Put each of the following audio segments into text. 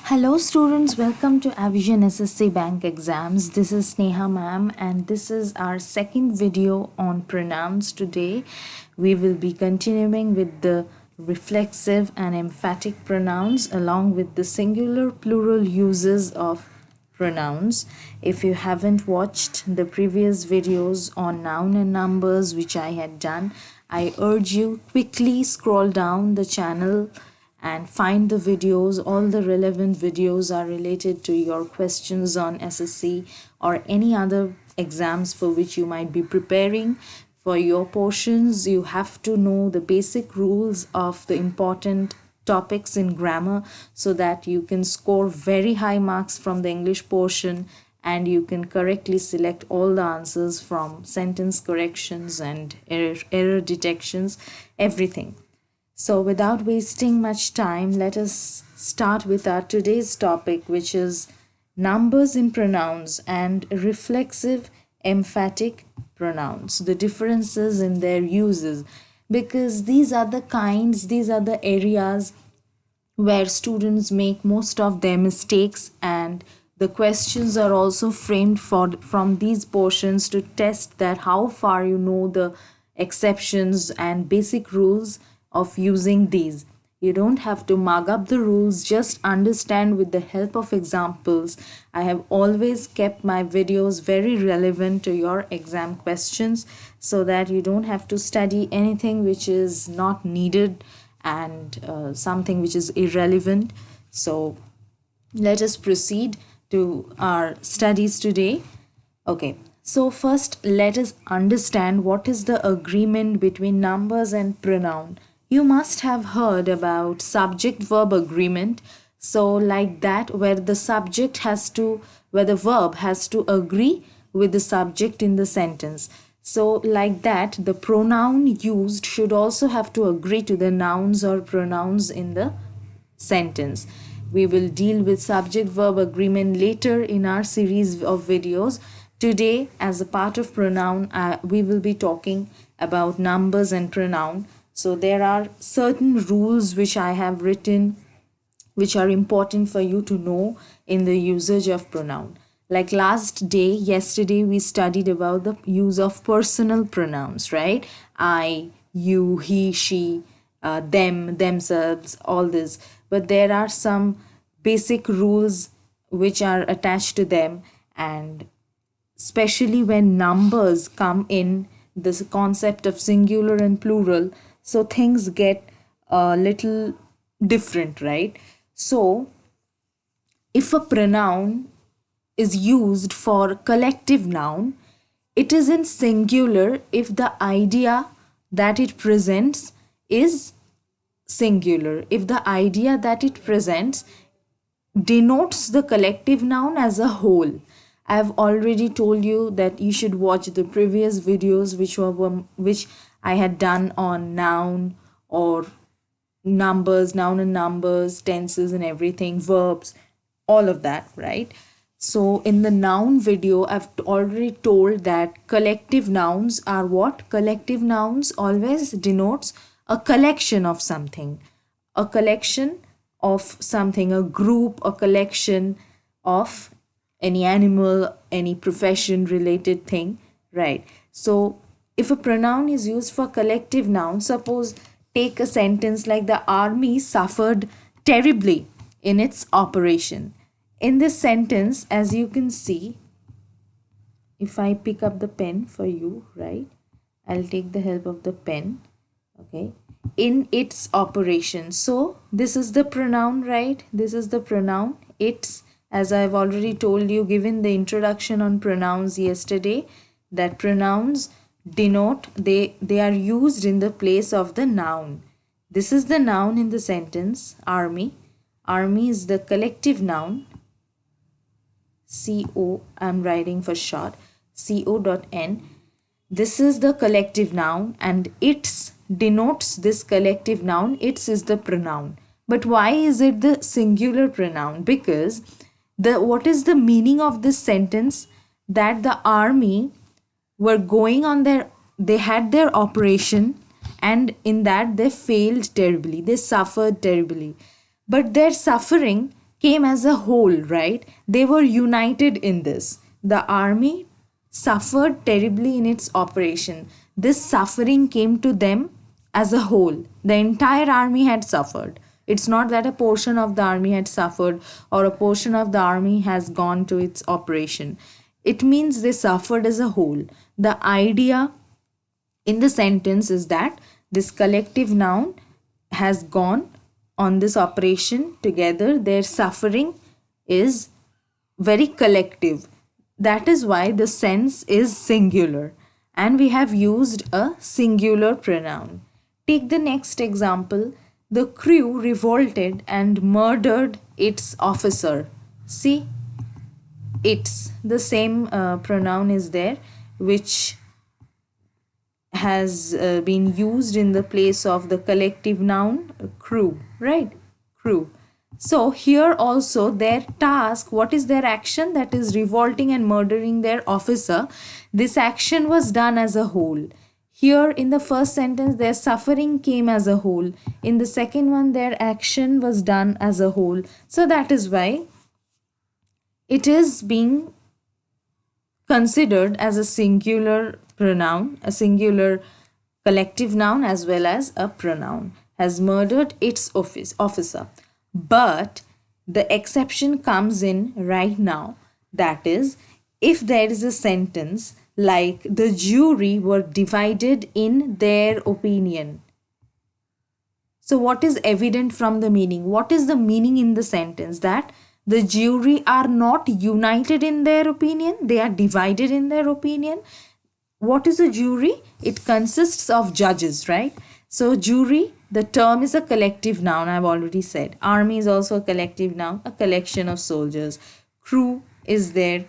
Hello students, welcome to Avision SSC Bank exams. This is Sneha ma'am and this is our second video on pronouns. Today we will be continuing with the reflexive and emphatic pronouns along with the singular plural uses of pronouns. If you haven't watched the previous videos on noun and numbers which I had done, I urge you quickly scroll down the channel and find the videos. All the relevant videos are related to your questions on SSC or any other exams for which you might be preparing. For your portions, you have to know the basic rules of the important topics in grammar so that you can score very high marks from the English portion and you can correctly select all the answers from sentence corrections and error detections, everything. So without wasting much time, let us start with our today's topic, which is numbers in pronouns and reflexive emphatic pronouns, the differences in their uses, because these are the areas where students make most of their mistakes, and the questions are also framed from these portions to test that how far you know the exceptions and basic rules of using these. You don't have to mug up the rules, just understand with the help of examples. I have always kept my videos very relevant to your exam questions so that you don't have to study anything which is not needed and something which is irrelevant. So let us proceed to our studies today. Okay, so first let us understand what is the agreement between numbers and pronoun. You must have heard about subject-verb agreement. So like that, where the verb has to agree with the subject in the sentence. So like that, the pronoun used should also have to agree to the nouns or pronouns in the sentence. We will deal with subject-verb agreement later in our series of videos. Today, as a part of pronoun, we will be talking about numbers and pronoun. So there are certain rules which I have written which are important for you to know in the usage of pronoun. Like yesterday we studied about the use of personal pronouns, right? I, you, he, she, them, themselves, all this. But there are some basic rules which are attached to them, and especially when numbers come in this concept of singular and plural, so things get a little different, right? So if a pronoun is used for collective noun, it is in singular if the idea that it presents is singular, if the idea that it presents denotes the collective noun as a whole. I've already told you that you should watch the previous videos which I had done on noun or numbers, noun and numbers, tenses and everything, verbs, all of that, right? So in the noun video, I've already told that collective nouns are what? Collective nouns always denotes a collection of something, a collection of something, a group, a collection of any animal, any profession related thing, right? So if a pronoun is used for collective noun, suppose take a sentence like the army suffered terribly in its operation. In this sentence, as you can see, if I pick up the pen for you, right? I'll take the help of the pen, okay? In its operation. So this is the pronoun, right? This is the pronoun. It's, as I've already told you, given the introduction on pronouns yesterday, that pronouns denote, they are used in the place of the noun. This is the noun in the sentence, army. Army is the collective noun. CO, I'm writing for short, CO.N. This is the collective noun and its denotes this collective noun. Its is the pronoun. But why is it the singular pronoun? Because what is the meaning of this sentence? That the army were going on they had their operation, and in that they failed terribly, they suffered terribly. But their suffering came as a whole, right? They were united in this. The army suffered terribly in its operation. This suffering came to them as a whole. The entire army had suffered. It's not that a portion of the army had suffered or a portion of the army has gone to its operation. It means they suffered as a whole. The idea in the sentence is that this collective noun has gone on this operation together. Their suffering is very collective. That is why the sense is singular and we have used a singular pronoun. Take the next example. The crew revolted and murdered its officer. See, it's the same pronoun is there which has been used in the place of the collective noun crew, right? Crew. So here also their task, what is their action? That is revolting and murdering their officer. This action was done as a whole. Here in the first sentence their suffering came as a whole. In the second one their action was done as a whole. So that is why it is being considered as a singular pronoun, a singular collective noun as well as a pronoun. Has murdered its officer. But the exception comes in right now. That is, if there is a sentence like the jury were divided in their opinion. So what is evident from the meaning? What is the meaning in the sentence? That the jury are not united in their opinion. They are divided in their opinion. What is a jury? It consists of judges, right? So jury, the term is a collective noun, I've already said. Army is also a collective noun, a collection of soldiers. Crew is there.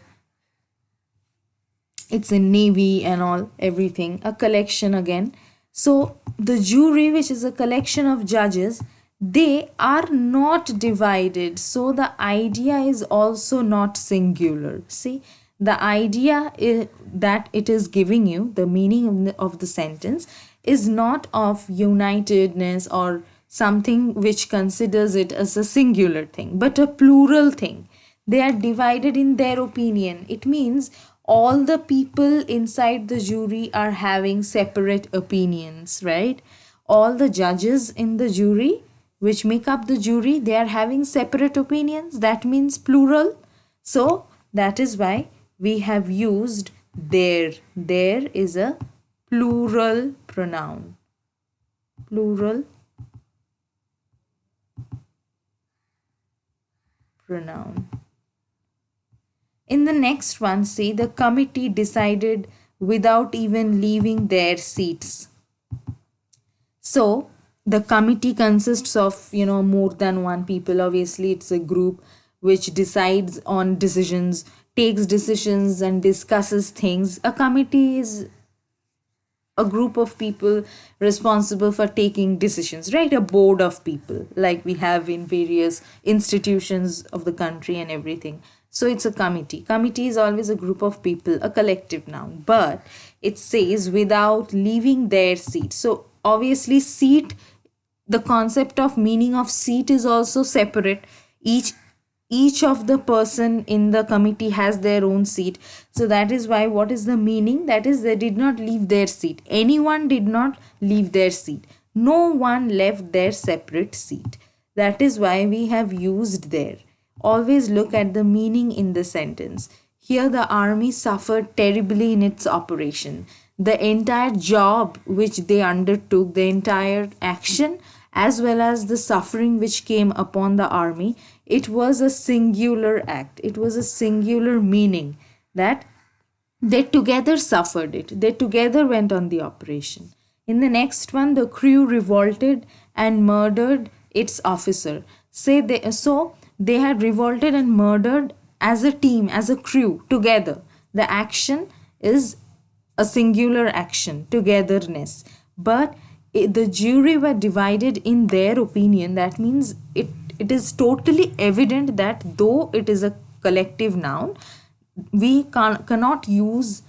It's in navy and all, everything. A collection again. So the jury, which is a collection of judges, they are not divided. So the idea is also not singular. See, the idea is that it is giving you, the meaning of the sentence is not of unitedness or something which considers it as a singular thing, but a plural thing. They are divided in their opinion. It means all the people inside the jury are having separate opinions, right? All the judges in the jury, which make up the jury, they are having separate opinions. That means plural. So that is why we have used their. There is a plural pronoun. Plural pronoun. In the next one, see, the committee decided without even leaving their seats. So the committee consists of, more than one people. Obviously, it's a group which decides on decisions, takes decisions and discusses things. A committee is a group of people responsible for taking decisions, right? A board of people like we have in various institutions of the country and everything. So it's a committee. Committee is always a group of people, a collective noun, but it says without leaving their seat. So obviously seat, the concept of meaning of seat is also separate. Each of the person in the committee has their own seat. So that is why, what is the meaning? That is, they did not leave their seat. Anyone did not leave their seat. No one left their separate seat. That is why we have used there. Always look at the meaning in the sentence. Here the army suffered terribly in its operation. The entire job which they undertook, the entire action, as well as the suffering which came upon the army, it was a singular act. It was a singular meaning, that they together suffered it. They together went on the operation. In the next one, the crew revolted and murdered its officer. So they had revolted and murdered as a team, as a crew, together. The action is a singular action, togetherness. But the jury were divided in their opinion. That means it is totally evident that though it is a collective noun, we cannot use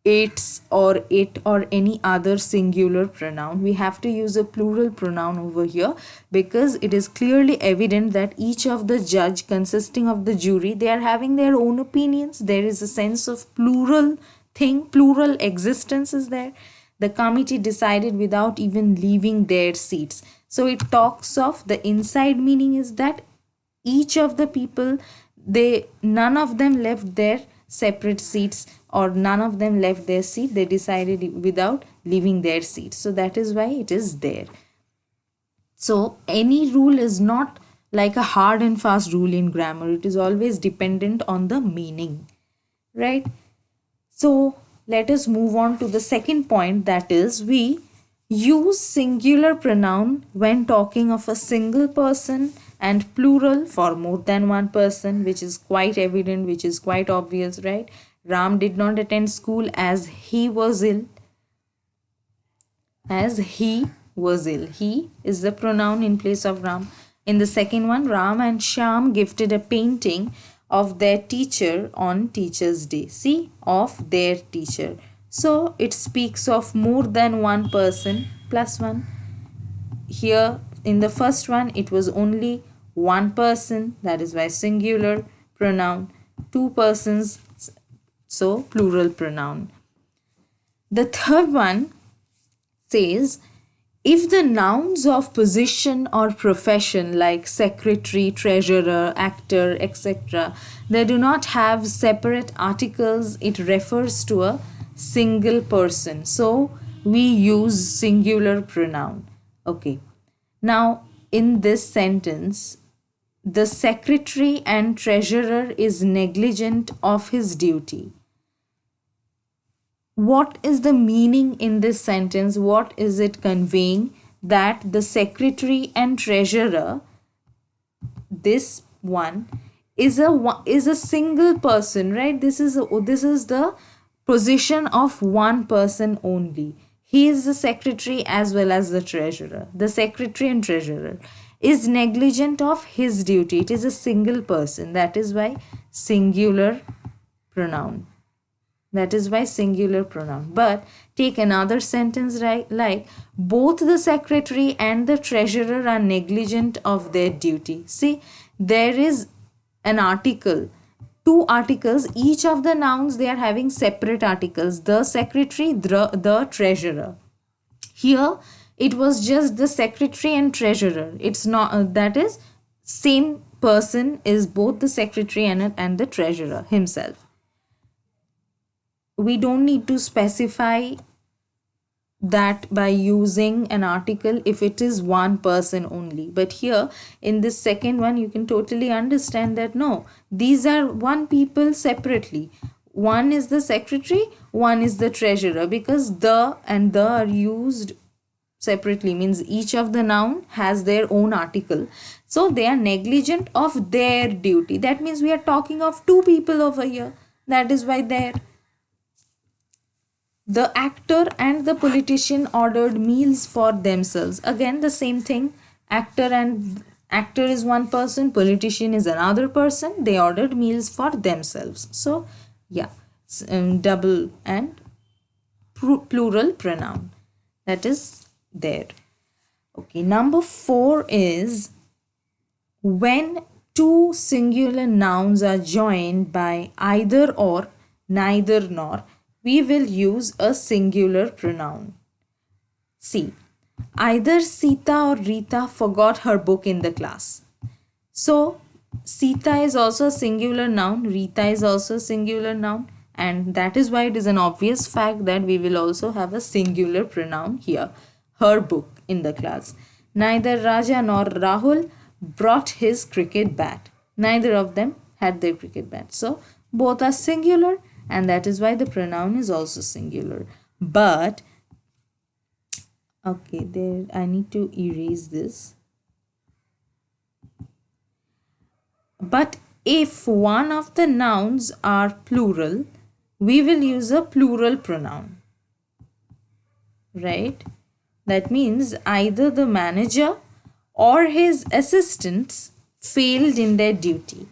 its or it or any other singular pronoun. We have to use a plural pronoun over here because it is clearly evident that each of the judge consisting of the jury, they are having their own opinions. There is a sense of plural thing, plural existence is there. The committee decided without even leaving their seats. So it talks of the inside meaning is that each of the people, none of them left their separate seats, or none of them left their seat. They decided without leaving their seat. So that is why it is there. So any rule is not like a hard and fast rule in grammar. It is always dependent on the meaning, right? So let us move on to the second point, that is we use singular pronoun when talking of a single person and plural for more than one person, which is quite evident, which is quite obvious, right? Ram did not attend school as he was ill. As he was ill. He is the pronoun in place of Ram. In the second one, Ram and Shyam gifted a painting of their teacher on Teacher's Day. See, of their teacher. So it speaks of more than one person plus one. Here in the first one, it was only one person, that is why singular pronoun. Two persons, so plural pronoun. The third one says, if the nouns of position or profession like secretary, treasurer, actor, etc., they do not have separate articles, it refers to a single person. So we use singular pronoun. Okay. Now in this sentence, the secretary and treasurer is negligent of his duty. What is the meaning in this sentence? What is it conveying? That the secretary and treasurer, this one is a single person, right? This is the position of one person only. He is the secretary as well as the treasurer. The secretary and treasurer is negligent of his duty. It is a single person. That is why singular pronoun. That is why singular pronoun. But take another sentence, right? Like both the secretary and the treasurer are negligent of their duty. See, there is an article, two articles. Each of the nouns, they are having separate articles. The secretary, the treasurer. Here, it was just the secretary and treasurer. It's not, that is, same person is both the secretary and the treasurer himself. We don't need to specify that by using an article if it is one person only. But here in this second one, you can totally understand that no, these are one people separately. One is the secretary, one is the treasurer, because the and the are used separately, means each of the noun has their own article. So they are negligent of their duty. That means we are talking of two people over here. That is why there. The actor and the politician ordered meals for themselves. Again, the same thing. Actor is one person, politician is another person. They ordered meals for themselves. So, yeah, double and plural pronoun. That is there. Okay, number 4 is when two singular nouns are joined by either or, neither nor, we will use a singular pronoun. See, either Sita or Rita forgot her book in the class. So, Sita is also a singular noun, Rita is also a singular noun, and that is why it is an obvious fact that we will also have a singular pronoun here, her book in the class. Neither Raja nor Rahul brought his cricket bat. Neither of them had their cricket bat. So, both are singular, and that is why the pronoun is also singular. But okay, there I need to erase this. But if one of the nouns are plural, we will use a plural pronoun, right? That means either the manager or his assistants failed in their duty.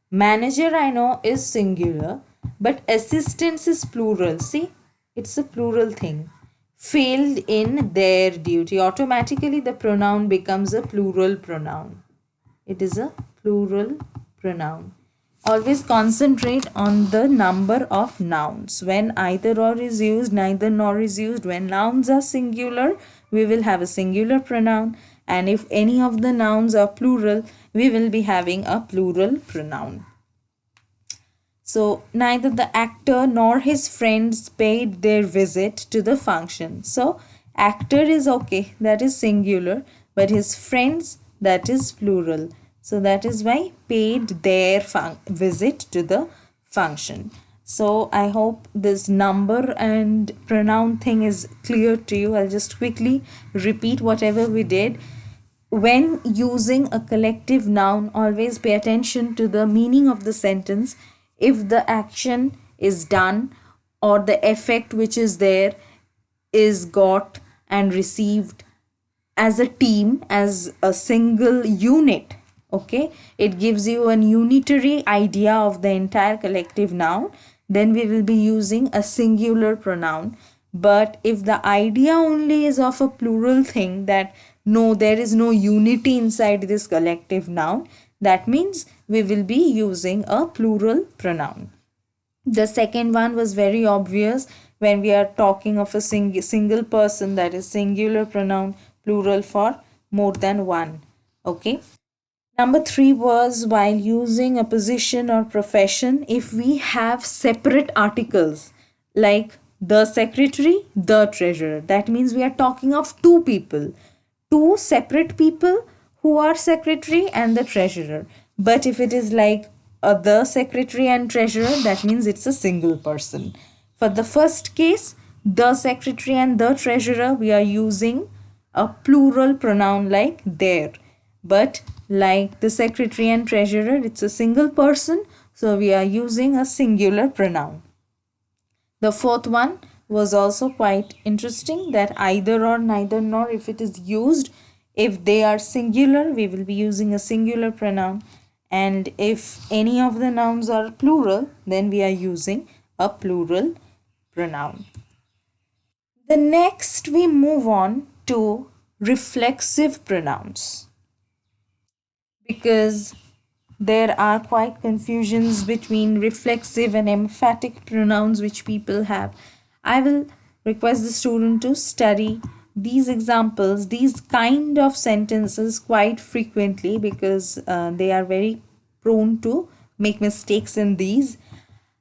Manager, I know, is singular, but assistants is plural. See, It's a plural thing. Failed in their duty. Automatically the pronoun becomes a plural pronoun. It is a plural pronoun. Always concentrate on the number of nouns. When either or is used, neither nor is used. When nouns are singular, we will have a singular pronoun. And if any of the nouns are plural, we will be having a plural pronoun. So neither the actor nor his friends paid their visit to the function. So actor is okay, that is singular, but his friends, that is plural. So that is why paid their visit to the function. So I hope this number and pronoun thing is clear to you. I'll just quickly repeat whatever we did. When using a collective noun, always pay attention to the meaning of the sentence. If the action is done or the effect which is there is got and received as a team, as a single unit, okay, it gives you an unitary idea of the entire collective noun, then we will be using a singular pronoun. But if the idea only is of a plural thing, that no, there is no unity inside this collective noun, that means we will be using a plural pronoun. The second one was very obvious. When we are talking of a single person, that is singular pronoun, plural for more than one. Okay. Number 3 was while using a position or profession, if we have separate articles like the secretary, the treasurer, that means we are talking of two people, two separate people who are secretary and the treasurer. But if it is like the secretary and treasurer, that means it's a single person. For the first case, the secretary and the treasurer, we are using a plural pronoun like their. But like the secretary and treasurer, it's a single person, so we are using a singular pronoun. The fourth one was also quite interesting, that either or, neither nor, if it is used, if they are singular, we will be using a singular pronoun. And if any of the nouns are plural, then we are using a plural pronoun. The next we move on to reflexive pronouns, because there are quite confusions between reflexive and emphatic pronouns which people have. I will request the student to study these examples, these kind of sentences quite frequently, because they are very prone to make mistakes in these.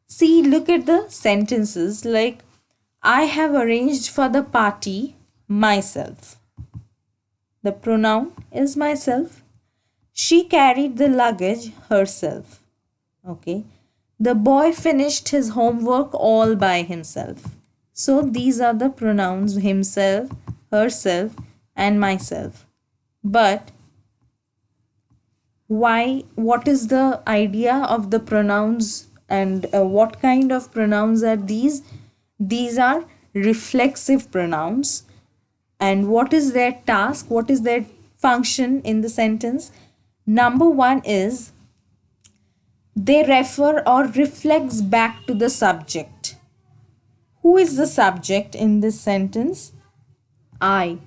See, look at the sentences like, I have arranged for the party myself. The pronoun is myself. She carried the luggage herself. Okay. The boy finished his homework all by himself. So these are the pronouns himself, herself, and myself. But why? What is the idea of the pronouns, and what kind of pronouns are these? These are reflexive pronouns. And what is their task? What is their function in the sentence? Number 1 is they refer or reflects back to the subject. Who is the subject in this sentence? I.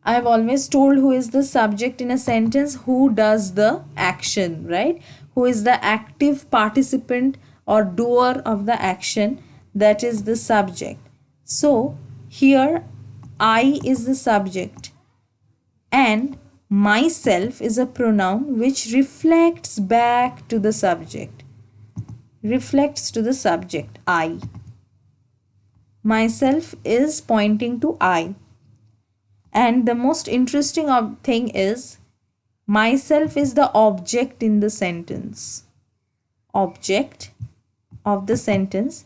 I've always told who is the subject in a sentence, who does the action, right? Who is the active participant or doer of the action, that is the subject. So here I is the subject and myself is a pronoun which reflects back to the subject. Reflects to the subject, I. Myself is pointing to I. And the most interesting thing is, myself is the object in the sentence. Object of the sentence.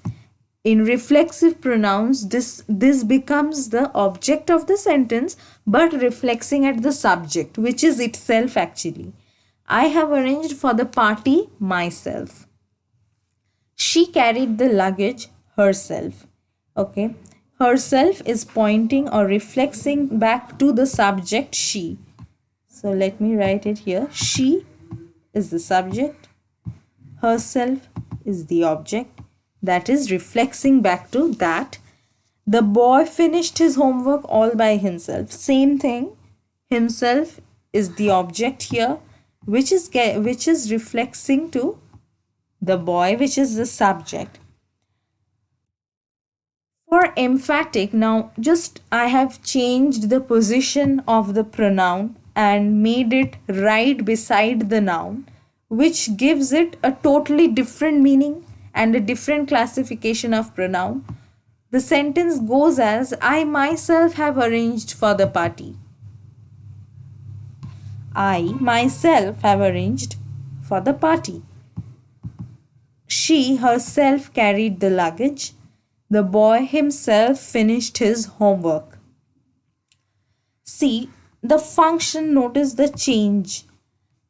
In reflexive pronouns, this becomes the object of the sentence, but reflexing at the subject, which is itself actually. I have arranged for the party myself. She carried the luggage herself. Okay. Herself is pointing or reflexing back to the subject she. So let me write it here. She is the subject. Herself is the object. That is reflexing back to that. The boy finished his homework all by himself. Same thing. Himself is the object here, which is reflexing to the boy, which is the subject. For emphatic, now just I have changed the position of the pronoun and made it right beside the noun, which gives it a totally different meaning and a different classification of pronoun. The sentence goes as, I myself have arranged for the party. I myself have arranged for the party. She herself carried the luggage. The boy himself finished his homework. See the function, notice the change.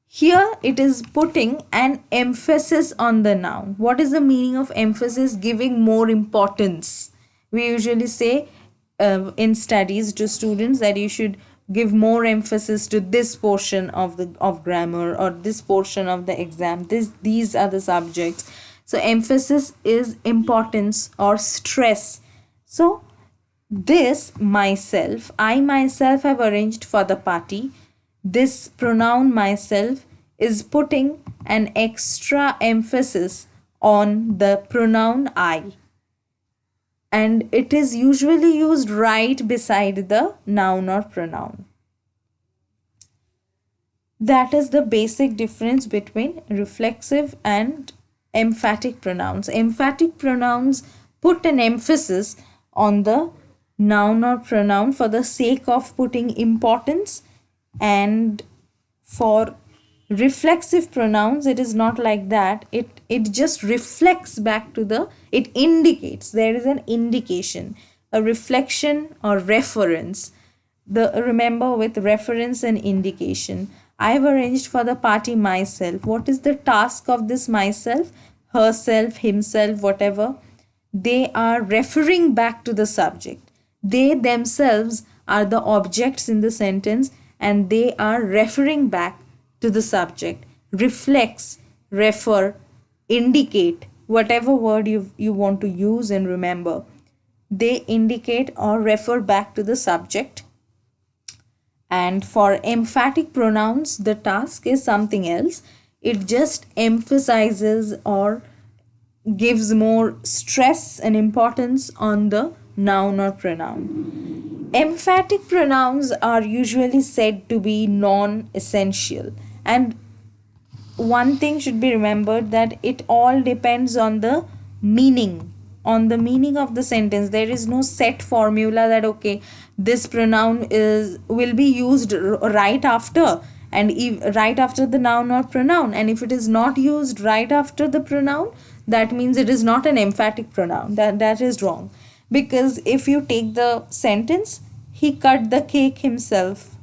Here it is putting an emphasis on the noun. What is the meaning of emphasis? Giving more importance. We usually say in studies to students that you should give more emphasis to this portion of grammar, or this portion of the exam. These are the subjects. So emphasis is importance or stress. So this myself, I myself have arranged for the party. This pronoun myself is putting an extra emphasis on the pronoun I, and it is usually used right beside the noun or pronoun. That is the basic difference between reflexive and emphatic pronouns. Emphatic pronouns put an emphasis on the noun or pronoun for the sake of putting importance, and for reflexive pronouns it is not like that. It just reflects back to the, it indicates, there is an indication, a reflection or reference. The remember, with reference and indication, I have arranged for the party myself. What is the task of this myself? Herself, himself, whatever. They are referring back to the subject. They themselves are the objects in the sentence, and they are referring back to the subject. Reflects, refer, indicate, whatever word you want to use and remember. They indicate or refer back to the subject. And for emphatic pronouns, the task is something else. It just emphasizes or gives more stress and importance on the noun or pronoun. Emphatic pronouns are usually said to be non-essential. And one thing should be remembered, that it all depends on the meaning, of the sentence. There is no set formula that okay, this pronoun will be used right after, and right after the noun or pronoun, and if it is not used right after the pronoun, that means it is not an emphatic pronoun. That is wrong, because if you take the sentence, he cut the cake himself.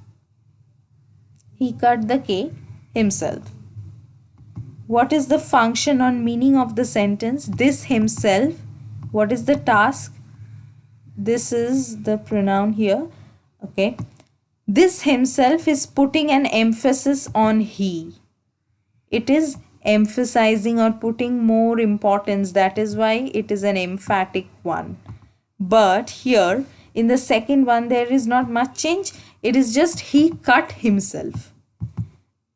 He cut the cake himself. What is the function or meaning of the sentence? This himself. What is the task? This is the pronoun here. Okay. This himself is putting an emphasis on he. It is emphasizing or putting more importance. That is why it is an emphatic one. But here in the second one, there is not much change. It is just he cut himself.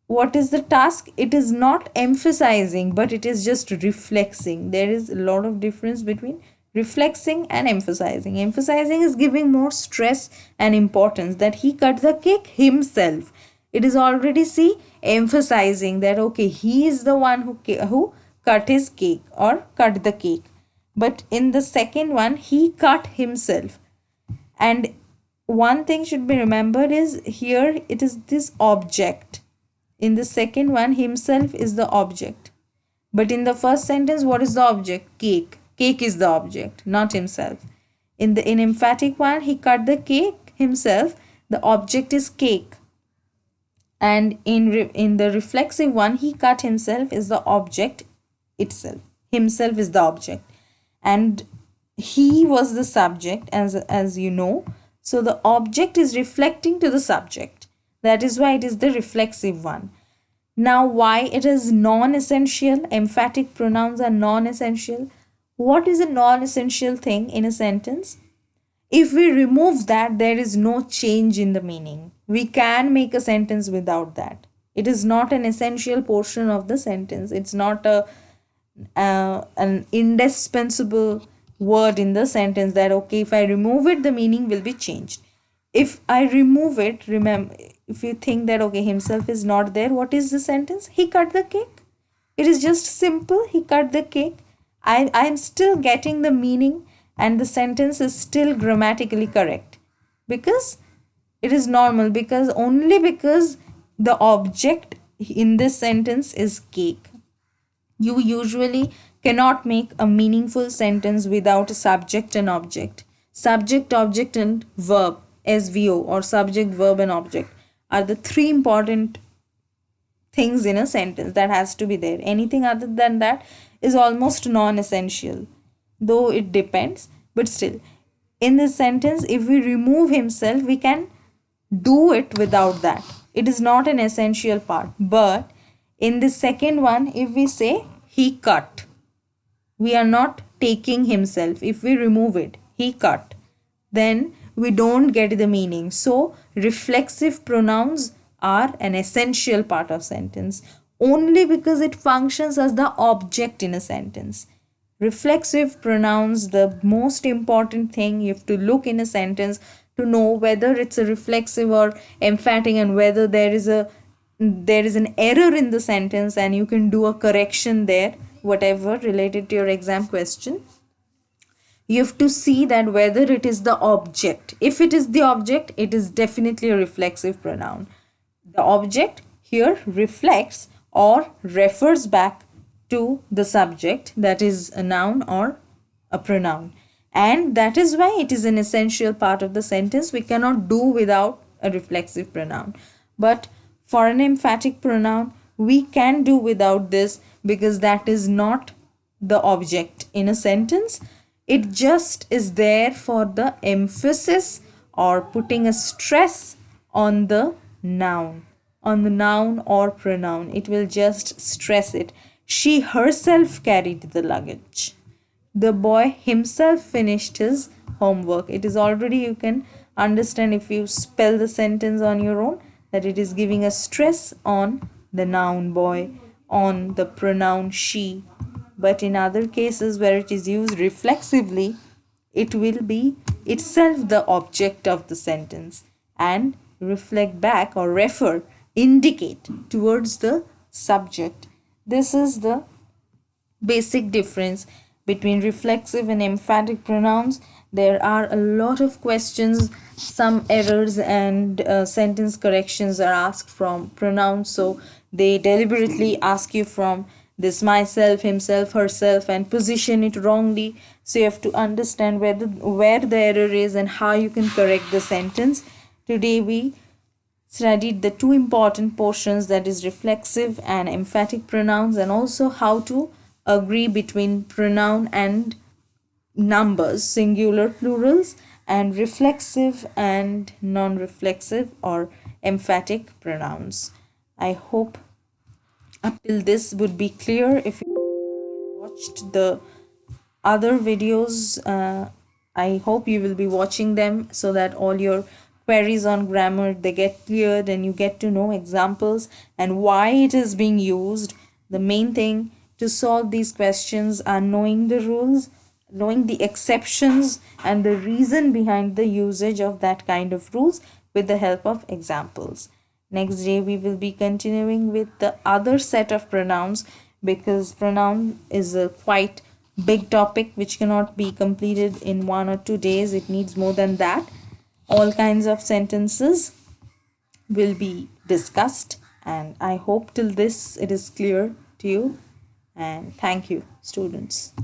What is the task? It is not emphasizing, but it is just reflexing. There is a lot of difference between reflexing and emphasizing. Emphasizing is giving more stress and importance, that he cut the cake himself. It is already, see, emphasizing that okay, he is the one who cut his cake or cut the cake. But in the second one, he cut himself. And one thing should be remembered is here it is this object. In the second one, himself is the object. But in the first sentence, what is the object? Cake. Cake is the object, not himself. In emphatic one, he cut the cake himself. The object is cake. And in the reflexive one, he cut himself is the object itself. Himself is the object. And he was the subject, as you know. So the object is reflecting to the subject. That is why it is the reflexive one. Now, why it is non-essential? Emphatic pronouns are non-essential. What is a non-essential thing in a sentence? If we remove that, there is no change in the meaning. We can make a sentence without that. It is not an essential portion of the sentence. It's not an indispensable word in the sentence that, okay, if I remove it, the meaning will be changed. If I remove it, remember, if you think that, okay, himself is not there, what is the sentence? He cut the cake. It is just simple. He cut the cake. I am still getting the meaning, and the sentence is still grammatically correct because it is normal, because only because the object in this sentence is cake. You usually cannot make a meaningful sentence without a subject and object. Subject, object, and verb, SVO, or subject, verb, and object, are the three important things in a sentence that has to be there. Anything other than that is almost non-essential, though it depends, but still, in this sentence, if we remove himself, we can do it without that. It is not an essential part. But in the second one, if we say he cut, we are not taking himself. If we remove it, he cut, then we don't get the meaning. So reflexive pronouns are an essential part of sentence only because it functions as the object in a sentence. Reflexive pronouns, the most important thing you have to look in a sentence to know whether it's a reflexive or emphatic, and whether there is an error in the sentence, and you can do a correction there, whatever related to your exam question. You have to see that whether it is the object. If it is the object, it is definitely a reflexive pronoun. The object here reflects or refers back to the subject, that is a noun or a pronoun, and that is why it is an essential part of the sentence. We cannot do without a reflexive pronoun. But for an emphatic pronoun, we can do without this because that is not the object in a sentence. It just is there for the emphasis or putting a stress on the noun, or pronoun. It will just stress it. She herself carried the luggage. The boy himself finished his homework. It is already, you can understand if you spell the sentence on your own, that it is giving a stress on the noun boy, on the pronoun she. But in other cases where it is used reflexively, it will be itself the object of the sentence and reflect back or refer, indicate towards the subject. This is the basic difference between reflexive and emphatic pronouns. There are a lot of questions, some errors and sentence corrections are asked from pronouns, so they deliberately ask you from this myself, himself, herself, and position it wrongly. So you have to understand where the error is and how you can correct the sentence. Today we studied the two important portions, that is reflexive and emphatic pronouns, and also how to agree between pronoun and numbers, singular plurals, and reflexive and non-reflexive or emphatic pronouns. I hope up till this would be clear. If you watched the other videos, I hope you will be watching them so that all your queries on grammar, they get cleared and you get to know examples and why it is being used. The main thing to solve these questions are knowing the rules, knowing the exceptions, and the reason behind the usage of that kind of rules with the help of examples. Next day we will be continuing with the other set of pronouns, because pronoun is a quite big topic which cannot be completed in 1 or 2 days. It needs more than that. All kinds of sentences will be discussed, and I hope till this it is clear to you. And thank you, students.